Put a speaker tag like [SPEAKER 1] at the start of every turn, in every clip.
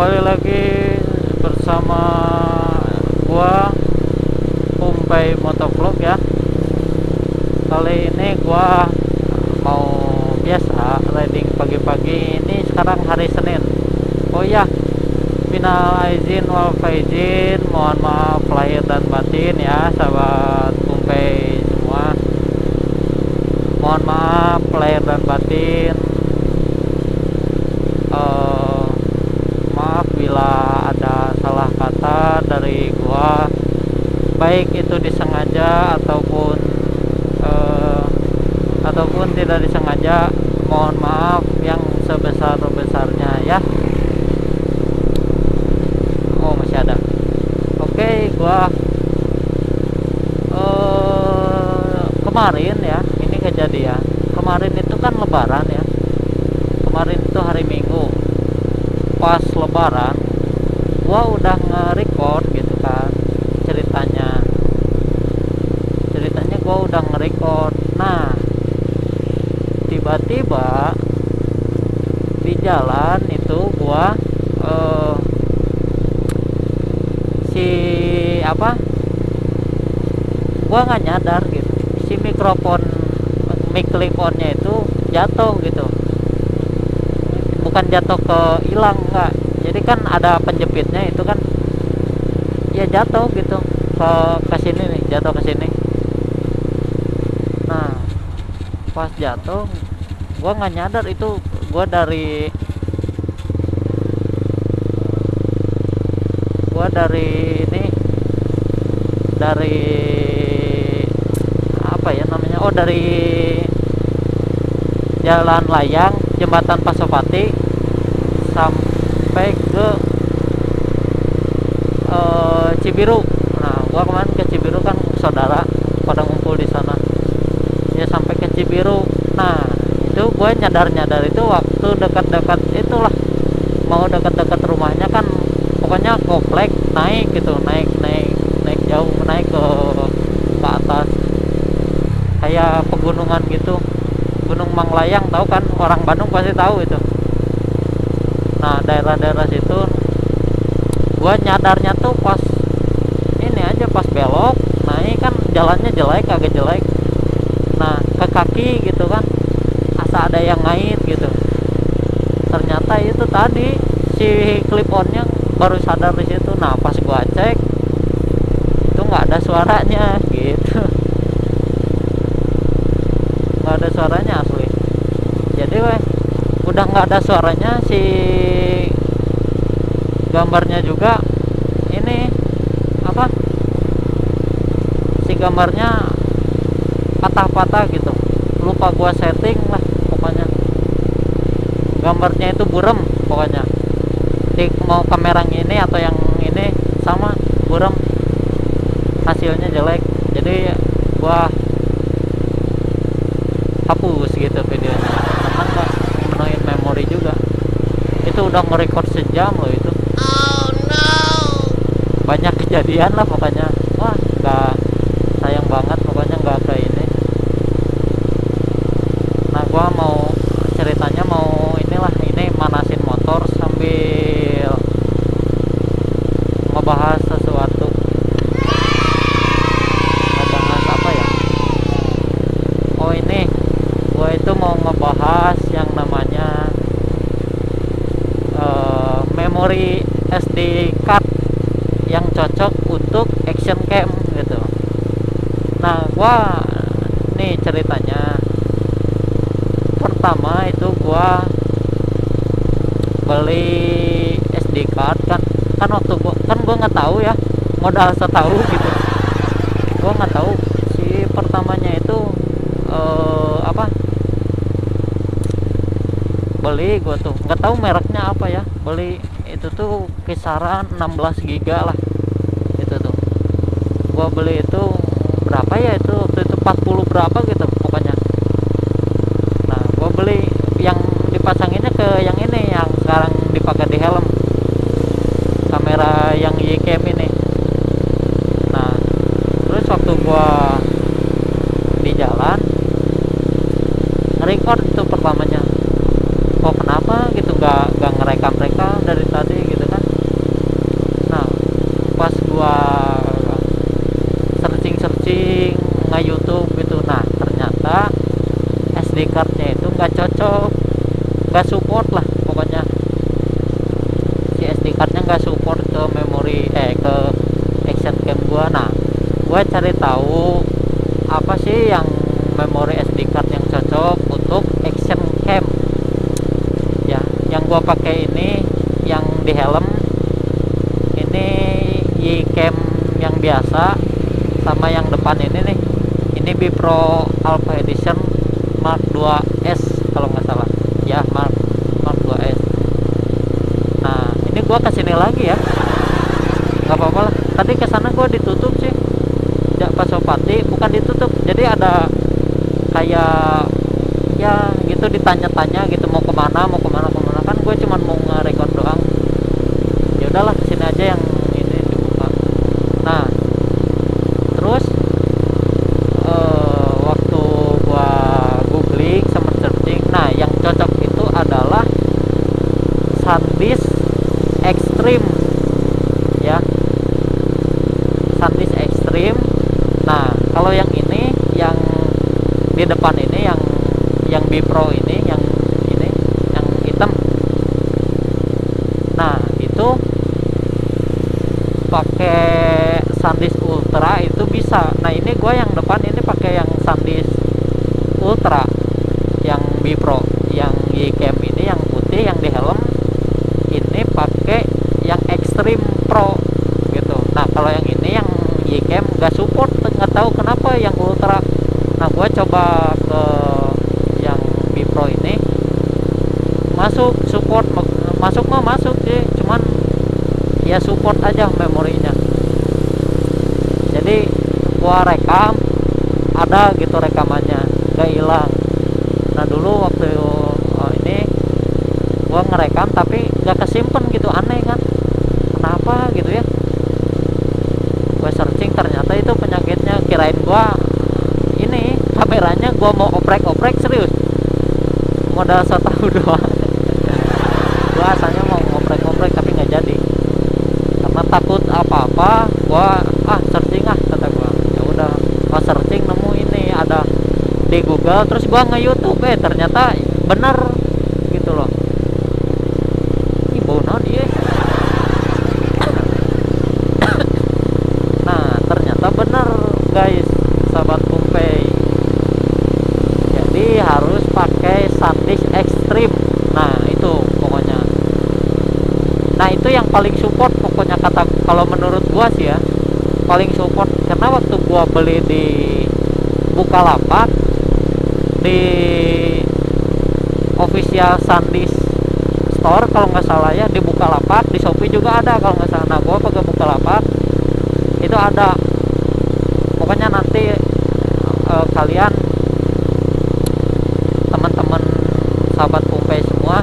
[SPEAKER 1] kembali lagi bersama gua Umpai Motovlog ya. Kali ini gua mau biasa riding pagi-pagi. Ini sekarang hari Senin. Oh ya, minal aizin wal faizin, mohon maaf lahir dan batin ya sahabat Umpai semua. Mohon maaf lahir dan batin. Maaf bila ada salah kata dari gua, baik itu disengaja ataupun tidak disengaja. Mohon maaf yang sebesar-besarnya ya. Oh, masih ada. Oke, gua kemarin ya, ini kejadian. Kemarin itu kan lebaran ya. Kemarin itu hari Minggu. Pas lebaran gua udah nge-record gitu kan, ceritanya gua udah nge-record. Nah, tiba-tiba di jalan itu gua gua nggak nyadar gitu, si mic clip onnya itu jatuh gitu. Bukan jatuh ke hilang, enggak. Jadi kan ada penjepitnya itu kan, ya jatuh gitu ke sini nih, jatuh ke sini. Nah, pas jatuh gua nggak nyadar itu gua dari ini, dari apa ya namanya, dari jalan layang jembatan Pasopati sampai ke Cibiru. Nah, gua kemarin ke Cibiru kan, saudara pada ngumpul di sana ya, sampai ke Cibiru. Nah, itu gua nyadar itu waktu dekat-dekat itulah, mau dekat-dekat rumahnya kan, pokoknya komplek naik gitu, naik jauh, naik ke atas kayak pegunungan gitu. Gunung Manglayang, tahu kan, orang Bandung pasti tahu itu. Nah, daerah-daerah situ gua nyadarnya tuh pas ini aja, pas belok naik kan, jalannya jelek, agak jelek. Nah, ke kaki gitu kan, asa ada yang ngait gitu. Ternyata itu tadi si clip onnya, baru sadar di situ. Nah, pas gua cek itu nggak ada suaranya gitu. Nggak ada suaranya asli. Jadi udah nggak ada suaranya, si gambarnya juga ini apa, si gambarnya patah-patah gitu. Lupa gua setting lah pokoknya, gambarnya itu burem pokoknya. Mau kamera yang ini atau yang ini sama, burem, hasilnya jelek. Jadi gua hapus gitu videonya, karena nggak menuhin memori juga. Itu udah nge-record sejam loh itu. Oh no, banyak kejadian lah pokoknya. Wah, nggak, sayang banget pokoknya nggak ke ini. Nah, gua mau ceritanya, mau inilah, ini manasin motor sambil ngebahas sesuatu. Ngebahas apa ya? Oh, ini gua itu mau ngebahas yang namanya memori SD card yang cocok untuk action cam gitu. Nah, gua nih ceritanya, pertama itu gua beli SD card kan waktu gua nggak tahu ya, modal setahu gitu. Gua nggak tahu si pertamanya itu beli gua tuh nggak tahu mereknya apa ya. Beli itu tuh kisaran 16 giga lah itu tuh. Gua beli itu berapa ya, itu waktu itu 40 berapa gitu pokoknya. Nah, gua beli yang dipasanginnya ke yang ini, yang sekarang dipakai di helm, kamera yang Ycam ini. Nah, terus waktu gua di jalan record itu pertamanya, kok kenapa gitu nggak ngerekam dari tadi gitu kan. nggak support ke memori ke action cam gua. Nah, gua cari tahu apa sih yang memori SD card yang cocok untuk action cam ya. Yang gua pakai ini yang di helm ini Y-cam yang biasa, sama yang depan ini nih, ini Bipro Alpha Edition Mark 2S kalau nggak salah ya, Mark 2S. Nah ini gua kesini lagi ya, nggak apa-apa lah. Tadi kesana gua ditutup sih, Jak Pasopati, bukan ditutup, jadi ada kayak ya gitu ditanya-tanya gitu, mau kemana kan gue cuman mau nge-record doang. Ya udahlah kesini aja yang ini dibuka. Nah terus waktu gua googling sama searching, nah yang cocok itu adalah SanDisk Extreme ya, SanDisk Extreme. Nah kalau yang ini yang di depan ini yang Bipro ini yang hitam, nah itu pakai SanDisk Ultra itu bisa. Nah ini gue yang depan ini pakai yang SanDisk Ultra yang Bipro, yang Y-cam ini yang putih yang di helm ini pakai yang Extreme Pro gitu. Nah kalau yang ini yang Y-cam gak support, nggak tahu kenapa yang Ultra. Nah gue coba ke yang Bipro ini, masuk support, masuk sih, cuman ya support aja memorinya. Jadi gua rekam, ada gitu rekamannya, gak hilang. Nah dulu waktu ini gua ngerekam tapi gak kesimpan gitu, aneh kan, kenapa gitu ya. Gua searching ternyata itu penyakitnya. Kirain gua ini kameranya gua mau oprek serius, modal setahu doang. Gua asalnya mau ngoprek tapi nggak jadi karena takut apa-apa. Gua searching kata gua. Ya udah, pas searching nemu ini ada di Google, terus gua nge-YouTube ternyata bener gitu loh. Ih bau naon ieu. Nah ternyata bener guys, sahabat Kumpei, jadi harus pakai SanDisk Extreme. Nah itu pokoknya, nah itu yang paling support pokoknya, kata kalau menurut gua sih ya paling support. Karena waktu gua beli di Bukalapak, di official SanDisk store kalau nggak salah ya, di Bukalapak, di Shopee juga ada kalau nggak salah. Nah gua pakai Bukalapak itu ada. Pokoknya nanti kalian teman-teman sahabat Kumpei semua,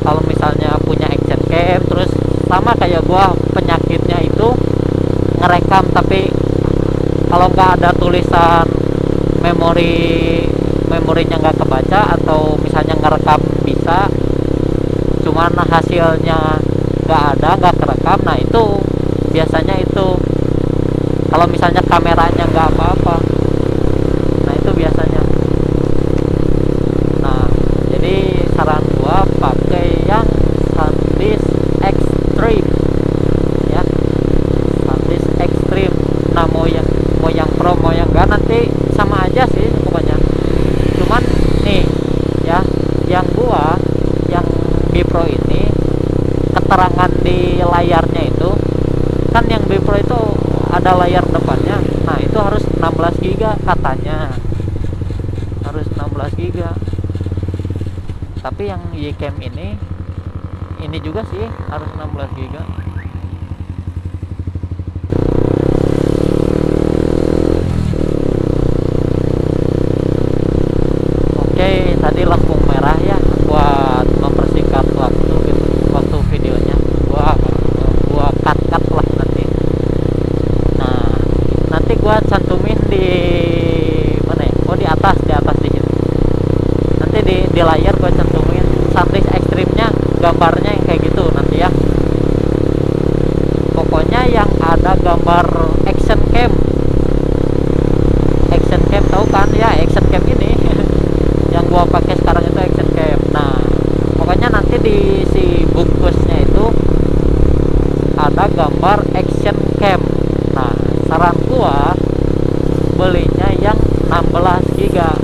[SPEAKER 1] kalau misalnya punya action cam terus sama kayak gua penyakitnya itu ngerekam tapi kalau nggak ada tulisan memorinya nggak kebaca, atau misalnya ngerekam bisa cuman hasilnya nggak kerekam, nah itu biasanya itu kalau misalnya kameranya nggak apa-apa, nah itu biasanya. Nah jadi saran gua pakai yang SanDisk Extreme ya, SanDisk Extreme. Nah mau yang Pro mau yang enggak nanti sama aja sih pokoknya. Cuman nih ya, yang gua yang Bipro ini keterangan di layarnya itu kan, yang Bipro itu ada layar depannya, nah itu harus 16 GB katanya, harus 16 GB. Tapi yang Y-cam ini juga sih harus 16 GB. Oke, tadi lampu merah ya buat mempersingkat waktu gitu, waktu videonya gua cut lah nanti. Nah nanti gua cantumin di mana ya, di atas di sini nanti di layar gua cantumin SanDisk Extreme-nya, gambarnya yang kayak gitu nanti ya. Pokoknya yang ada gambar action cam tahu kan ya, action cam ini yang gua pakai sekarang itu action cam. Nah pokoknya nanti di si bungkusnya itu gambar action cam. Nah, saran gua belinya yang 16 giga.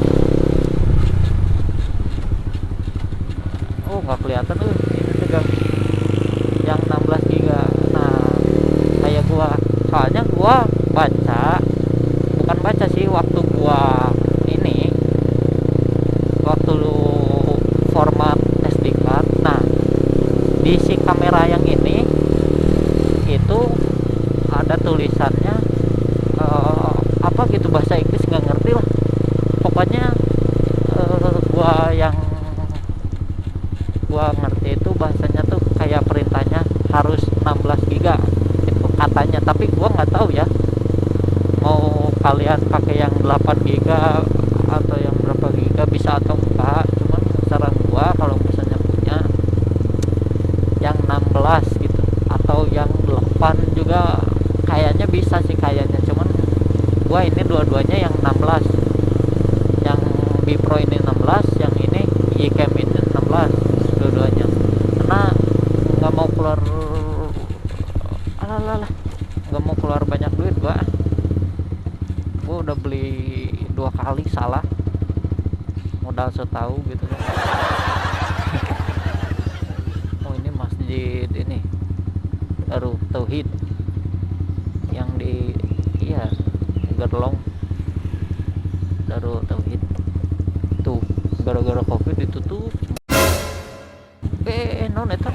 [SPEAKER 1] Oh, nggak kelihatan ini tegang. Yang 16 giga. Nah, kayak gua, soalnya gua baca, bukan baca sih, waktu gua ini, waktu lu format SD card. Nah, di si kamera yang ini itu ada tulisannya apa gitu, bahasa Inggris nggak ngerti lah pokoknya. Yang gua ngerti itu bahasanya tuh kayak perintahnya harus 16 giga itu katanya, tapi gua nggak tahu ya mau kalian pakai yang 8 giga atau yang berapa giga, bisa atau enggak. Cuman saran gua kalau misalnya punya yang 16 gitu atau yang 8 juga kayaknya bisa sih kayaknya. Cuman gua ini dua-duanya yang 16, yang Bipro ini 16, yang ini Ycam ini 16 dua-duanya, karena nggak mau keluar alalah, nggak mau keluar banyak duit. Gua udah beli 2 kali salah modal setahu gitu kan. Oh, ini masjid ini Darut Tauhid yang di Gerlong, Darut Tauhid tuh gara-gara covid ditutup. Non eta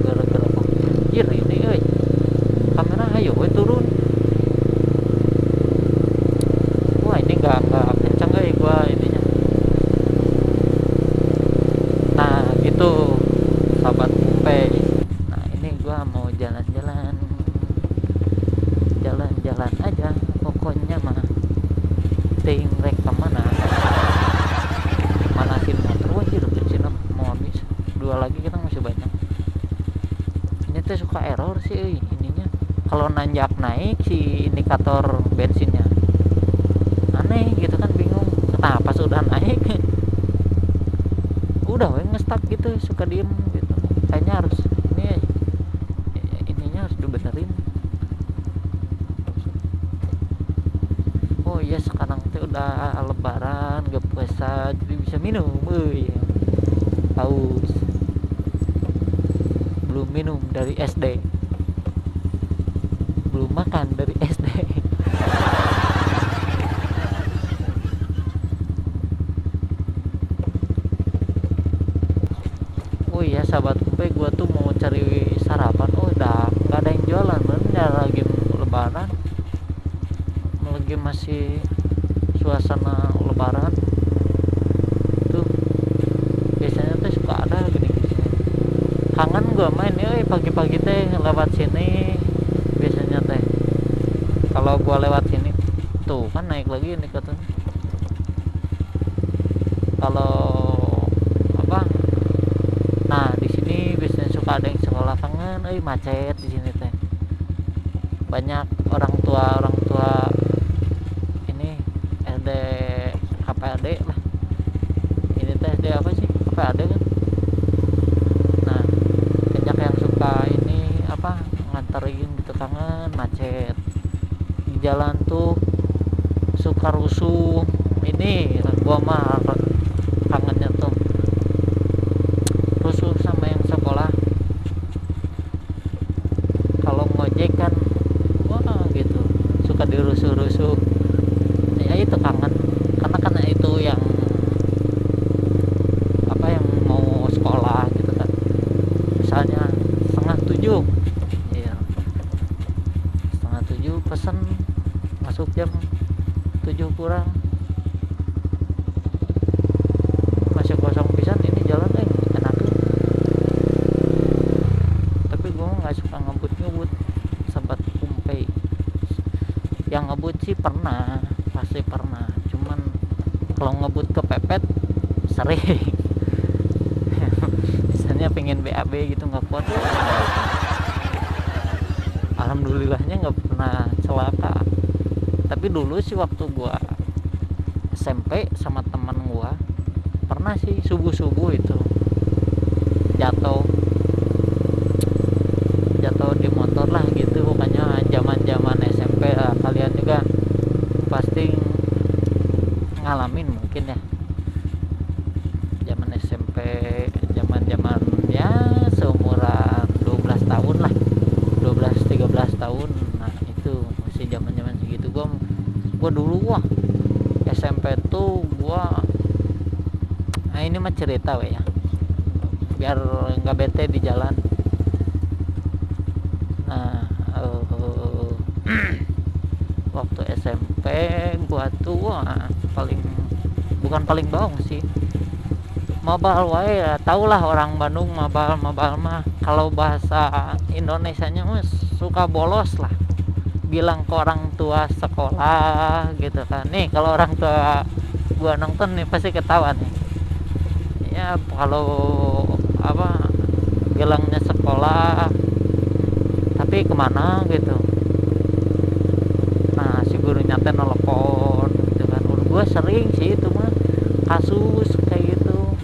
[SPEAKER 1] gara-gara covid. Anjir ini kamera ayo turun. Wah, ini nggak kencang gua ininya. Nah gitu sahabat Upe. Nah ini gua mau jalan-jalan aja pokoknya mah. Ting rek kemana, manasin motor. Wah hidup bensin mau habis, 2 lagi kita masih banyak. Ini tuh suka error sih ininya kalau nanjak naik si indikator bensinnya, aneh gitu kan, bingung kenapa sudah naik udah nge-stuck gitu, suka diem gitu. Kayaknya harus ininya harus dibenerin. Oh iya, sekarang tuh udah lebaran, gak puasa, jadi bisa minum. Haus, belum minum dari SD, belum makan dari SD. Oh iya sahabat gue tuh mau cari sarapan. Oh udah nggak ada yang jualan, bener lagi lebaran, lagi masih suasana lebaran tuh. Biasanya tuh suka ada gini, kangen gue main pagi-pagi teh lewat sini. Biasanya teh kalau gue lewat sini tuh kan naik lagi ini katanya. Kalau apa, nah di sini biasanya suka ada yang sekolah, kangen macet di sini teh. Banyak orang tua ini SD HPAD lah. Ini teh SD apa sih, HPAD kan. Nah banyak yang suka ini apa, nganterin gitu, kangen macet di jalan tuh, suka rusuh. Ini gua mah kangennya tuh rusuh sama yang sekolah. Kalau ngojek kan wah gitu, suka dirusuh-rusuh. Ya itu kangen, karena kan itu yang apa, yang mau sekolah gitu kan, misalnya 6:30, iya 6:30 pesen, masuk jam 7 kurang, masih kosong pisan ini jalan enak. Tapi gue nggak suka ngebut sempat kumpai. Yang ngebut sih pernah, pasti pernah, cuman kalau ngebut kepepet sering. Misalnya pengen BAB gitu nggak kuat. Alhamdulillahnya nggak pernah celaka. Tapi dulu sih waktu gua SMP sama teman gua pernah sih subuh itu jatuh di motor lah gitu. Pokoknya zaman SMP lah, kalian juga pasti ngalamin mungkin ya, zaman SMP, zaman ya seumuran 12 tahun lah, 12-13 tahun. Nah itu masih zaman segitu. Gua dulu SMP tuh nah ini mah cerita ya biar nggak bete di jalan. Nah waktu SMP gua tuh bukan paling bawang sih, mabal wae ya. Tau lah orang Bandung mabal mah kalau bahasa Indonesianya mah suka bolos lah, bilang ke orang tua sekolah gitu kan. Nih kalau orang tua gua nonton nih pasti ketawa nih ya, kalau bilangnya sekolah tapi kemana gitu. Nah si gurunya teh nelpon gitu kan. Gue sering sih itu mah kasus kayak gitu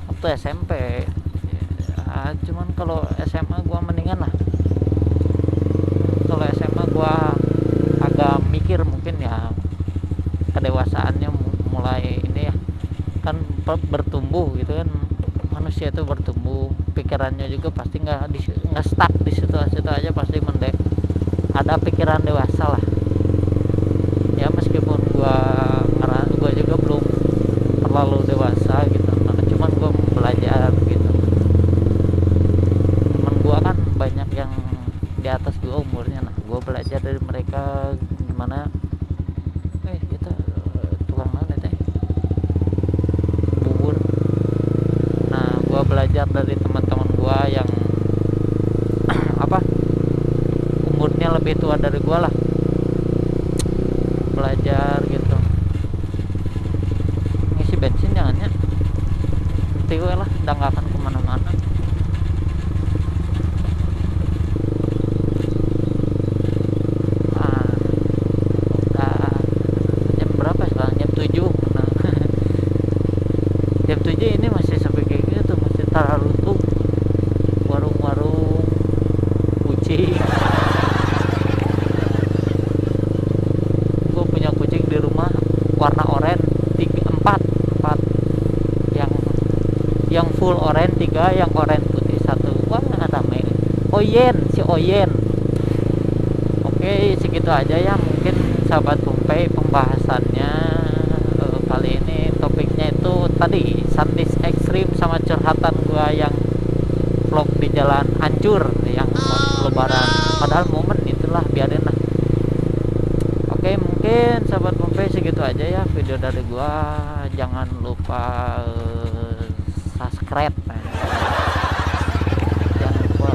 [SPEAKER 1] waktu SMP ya, cuman kalau SMA gue mendingan lah. Kalau SMA gue agak mikir mungkin ya, kedewasaannya mulai ini ya kan, bertumbuh gitu kan. Manusia itu bertumbuh, pikirannya juga pasti nggak stuck di situ aja, pasti ada pikiran dewasa lah ya. Meskipun gua juga belum terlalu dewasa gitu, nah, cuman gua belajar gitu. Temen gua kan banyak yang di atas gua umurnya, nah gua belajar dari mereka gimana. Kita tukang mana teh bubur. Nah gua belajar dari teman-teman gua yang umurnya lebih tua dari gua lah, belajar gitu. Ngisi bensin jangannya nanti gue lah, udah gak akan kemana-mana. Udah jam berapa sekarang? Jam 7. Nah, jam 7 ini masih sampai kayak gitu, masih terlalu tuh warung-warung kucing. Gue punya kucing di rumah warna oranye 4 yang full oranye 3, yang oranye putih 1. Wah rame. Si Oyen. Oke segitu aja ya mungkin sahabat Tumpei pembahasannya kali ini. Topiknya itu tadi sadis ekstrim sama curhatan gua yang vlog di jalan hancur yang lebaran, padahal momen itulah, biarin lah. Oke mungkin sahabat Tumpei segitu aja ya video dari gua. Jangan lupa subscribe, jangan lupa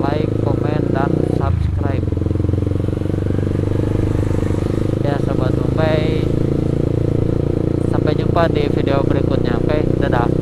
[SPEAKER 1] like, komen, dan subscribe ya sahabat Tumpei. Sampai jumpa di video berikutnya. Oke, dadah.